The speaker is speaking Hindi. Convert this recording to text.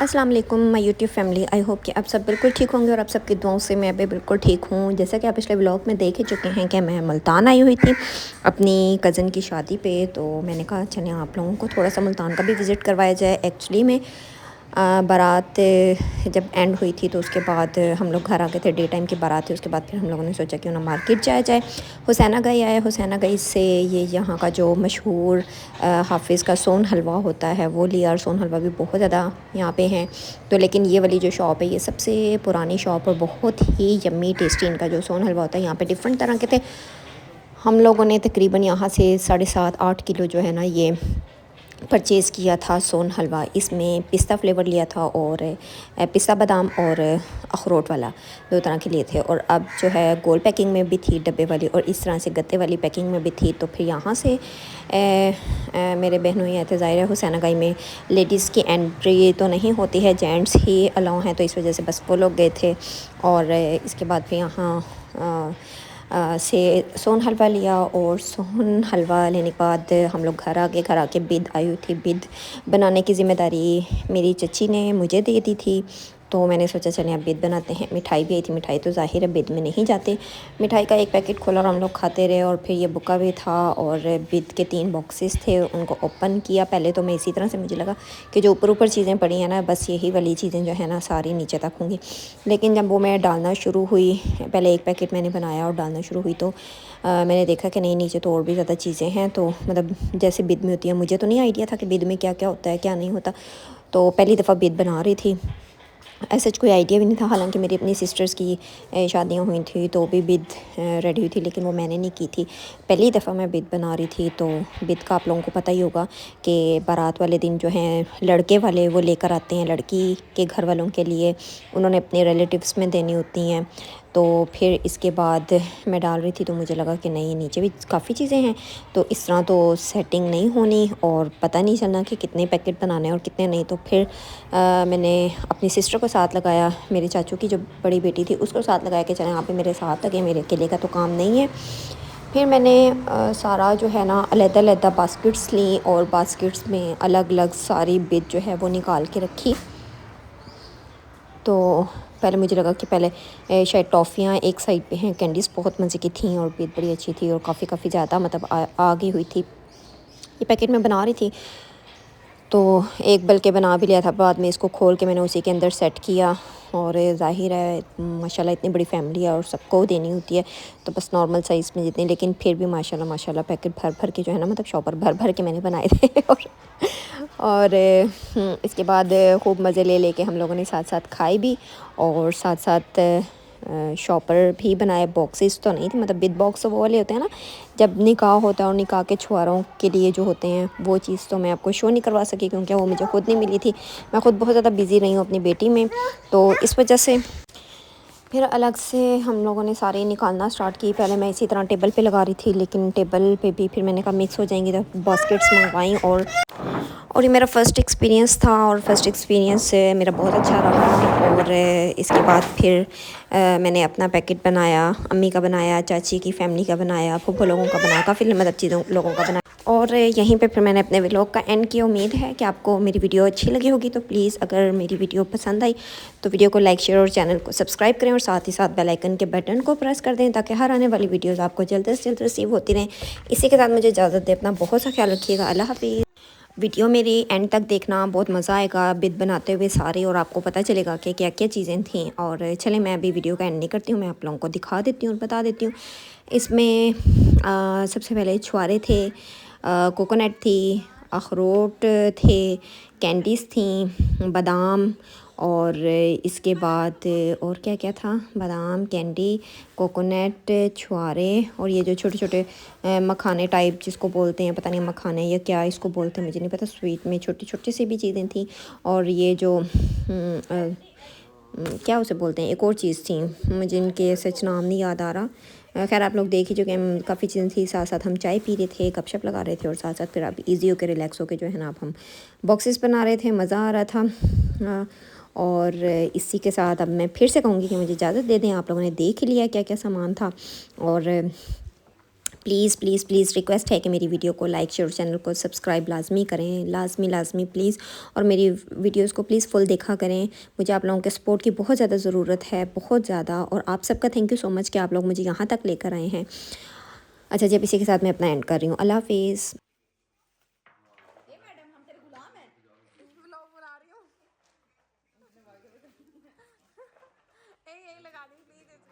अस्सलाम वालेकुम my YouTube family. I hope कि आप सब बिल्कुल ठीक होंगे और आप सबकी दुआओं से मैं भी बिल्कुल ठीक हूँ। जैसा कि आप पिछले व्लॉग में देख ही चुके हैं कि मैं मुल्तान आई हुई थी अपनी कज़न की शादी पे, तो मैंने कहा चलें आप लोगों को थोड़ा सा मुल्तान का भी विज़िट करवाया जाए। एक्चुअली में बारात जब एंड हुई थी तो उसके बाद हम लोग घर आ गए थे। डे टाइम की बारात थी। उसके बाद फिर हम लोगों ने सोचा क्यों ना मार्केट जाया जाए। हुसैना गई आए। हुसैना गई से ये यहाँ का जो मशहूर हाफिज़ का सोन हलवा होता है वो लिया, और सोन हलवा भी बहुत ज़्यादा यहाँ पे हैं। तो लेकिन ये वाली जो शॉप है ये सबसे पुरानी शॉप और बहुत ही यम्मी टेस्टी इनका जो सोन हलवा होता है। यहाँ पे डिफरेंट तरह के थे। हम लोगों ने तकरीबन यहाँ से 7.5-8 किलो जो है ना ये परचेज़ किया था सोन हलवा। इसमें पिस्ता फ्लेवर लिया था और पिस्ता बादाम और अखरोट वाला, दो तरह के लिए थे। और अब जो है गोल पैकिंग में भी थी डब्बे वाली, और इस तरह से गत्ते वाली पैकिंग में भी थी। तो फिर यहाँ से मेरे बहनों ये थे। ज़ाहिर है हुसैनागाई में लेडीज़ की एंट्री तो नहीं होती है, जेंट्स ही अलाउ हैं, तो इस वजह से बस वो लोग गए थे। और इसके बाद फिर यहाँ से सोन हलवा लिया, और सोन हलवा लेने के बाद हम लोग घर आ गए। घर आके बिद आई हुई थी। बिद बनाने की ज़िम्मेदारी मेरी चची ने मुझे दे दी थी, तो मैंने सोचा चलें अब बिद बनाते हैं। मिठाई भी आई थी। मिठाई तो ज़ाहिर है बिद में नहीं जाते। मिठाई का एक पैकेट खोला और हम लोग खाते रहे। और फिर ये बुका भी था और बिद के 3 बॉक्सेस थे, उनको ओपन किया। पहले तो मैं इसी तरह से मुझे लगा कि जो ऊपर ऊपर चीज़ें पड़ी हैं ना बस यही वाली चीज़ें जो है ना सारी नीचे तक होंगी। लेकिन जब वो मैं डालना शुरू हुई, पहले एक पैकेट मैंने बनाया और डालना शुरू हुई, तो मैंने देखा कि नहीं नीचे तो और भी ज़्यादा चीज़ें हैं। तो मतलब जैसे बिद में होती है, मुझे तो नहीं आइडिया था कि बिद में क्या क्या होता है क्या नहीं होता। तो पहली दफ़ा बिद बना रही थी। ऐसा कोई आइडिया भी नहीं था। हालांकि मेरी अपनी सिस्टर्स की शादियां हुई थी तो भी बिद रेडी हुई थी, लेकिन वो मैंने नहीं की थी। पहली दफ़ा मैं बिद बना रही थी। तो बिद का आप लोगों को पता ही होगा कि बारात वाले दिन जो हैं लड़के वाले वो लेकर आते हैं लड़की के घर वालों के लिए, उन्होंने अपने रिलेटिव्स में देनी होती हैं। तो फिर इसके बाद मैं डाल रही थी तो मुझे लगा कि नहीं नीचे भी काफ़ी चीज़ें हैं, तो इस तरह तो सेटिंग नहीं होनी और पता नहीं चलना कि कितने पैकेट बनाने हैं और कितने नहीं। तो फिर मैंने अपनी सिस्टर को साथ लगाया, मेरे चाचू की जो बड़ी बेटी थी उसको साथ लगाया कि चलें आप भी मेरे साथ लगे, मेरे अकेले का तो काम नहीं है। फिर मैंने सारा जो है ना अलग-अलग बास्केट्स ली और बास्केट्स में अलग-अलग सारी बिद जो है वो निकाल के रखी। तो पहले मुझे लगा कि पहले शायद टॉफ़ियाँ एक साइड पे हैं, कैंडीज़ बहुत मज़े की थी और बिद बड़ी अच्छी थी और काफ़ी ज़्यादा मतलब आ गई हुई थी। ये पैकेट में बना रही थी तो एक बल्कि बना भी लिया था। बाद में इसको खोल के मैंने उसी के अंदर सेट किया। और ज़ाहिर है माशाल्लाह इतनी बड़ी फैमिली है और सबको देनी होती है, तो बस नॉर्मल साइज़ में जितनी, लेकिन फिर भी माशाल्लाह माशाल्लाह पैकेट भर भर के जो है ना मतलब शॉपर भर भर के मैंने बनाए थे। और इसके बाद खूब मज़े ले लेके हम लोगों ने साथ साथ खाए भी और साथ साथ शॉपर भी बनाए। बॉक्सेस तो नहीं थे, मतलब बिद बॉक्स वो वाले होते हैं ना जब निकाह होता है, और निकाह के छुआरों के लिए जो होते हैं वो चीज़ तो मैं आपको शो नहीं करवा सकी क्योंकि वो मुझे खुद नहीं मिली थी। मैं खुद बहुत ज़्यादा बिज़ी रही हूँ अपनी बेटी में, तो इस वजह से फिर अलग से हम लोगों ने सारे निकालना स्टार्ट की। पहले मैं इसी तरह टेबल पे लगा रही थी, लेकिन टेबल पे भी फिर मैंने कहा मिक्स हो जाएंगी, तो बास्केट्स मंगवाई। और ये मेरा फ़र्स्ट एक्सपीरियंस था और फ़र्स्ट एक्सपीरियंस मेरा बहुत अच्छा रहा। और इसके बाद फिर मैंने अपना पैकेट बनाया, अम्मी का बनाया, चाची की फैमिली का बनाया, फूफो लोगों का बनाया, काफ़ी मतलब चीज़ों लोगों का बनाया। और यहीं पे फिर मैंने अपने व्लॉग का एंड किया। उम्मीद है कि आपको मेरी वीडियो अच्छी लगी होगी, तो प्लीज़ अगर मेरी वीडियो पसंद आई तो वीडियो को लाइक शेयर और चैनल को सब्सक्राइब करें और साथ ही साथ बेल आइकन के बटन को प्रेस कर दें ताकि हर आने वाली वीडियोज़ आपको जल्द से जल्द रिसीव होती रहें। इसी के साथ मुझे इजाज़त दें। अपना बहुत सा ख्याल रखिएगा। अल्लाह हाफ़िज़। वीडियो मेरी एंड तक देखना, बहुत मज़ा आएगा बिद बनाते हुए सारे, और आपको पता चलेगा कि क्या क्या चीज़ें थीं। और चलें मैं अभी वीडियो का एंड नहीं करती हूँ, मैं आप लोगों को दिखा देती हूँ और बता देती हूँ। इसमें सबसे पहले छुआरे थे, कोकोनट थी, अखरोट थे, कैंडीज़ थी, बादाम, और इसके बाद और क्या क्या था, बादाम, कैंडी, कोकोनट, छुआरे, और ये जो छोटे छोटे मखाने टाइप जिसको बोलते हैं, पता नहीं मखाने या क्या इसको बोलते हैं मुझे नहीं पता, स्वीट में छोटी छोटी सी भी चीज़ें थी। और ये जो क्या उसे बोलते हैं एक और चीज़ थी, मुझे इनके सच नाम नहीं याद आ रहा। खैर आप लोग देख ही चुके हैं, काफ़ी चीज़ें थी। साथ साथ हम चाय पी रहे थे, गपशप लगा रहे थे, और साथ साथ फिर आप इजी होकर रिलैक्स होकर जो है ना अब हम बॉक्सेस बना रहे थे, मज़ा आ रहा था। और इसी के साथ अब मैं फिर से कहूँगी कि मुझे इजाज़त दे दें। आप लोगों ने देख लिया क्या क्या सामान था, और प्लीज़ प्लीज़ प्लीज़ रिक्वेस्ट है कि मेरी वीडियो को लाइक शेयर, चैनल को सब्सक्राइब लाजमी करें, लाजमी प्लीज़। और मेरी वीडियोस को प्लीज़ फुल देखा करें। मुझे आप लोगों के सपोर्ट की बहुत ज़्यादा ज़रूरत है, बहुत ज़्यादा। और आप सबका थैंक यू सो मच कि आप लोग मुझे यहाँ तक लेकर आए हैं। अच्छा जी, अब इसी के साथ मैं अपना एंड कर रही हूँ। अल्लाह हाफिज़। यही लगा दी प्लीज।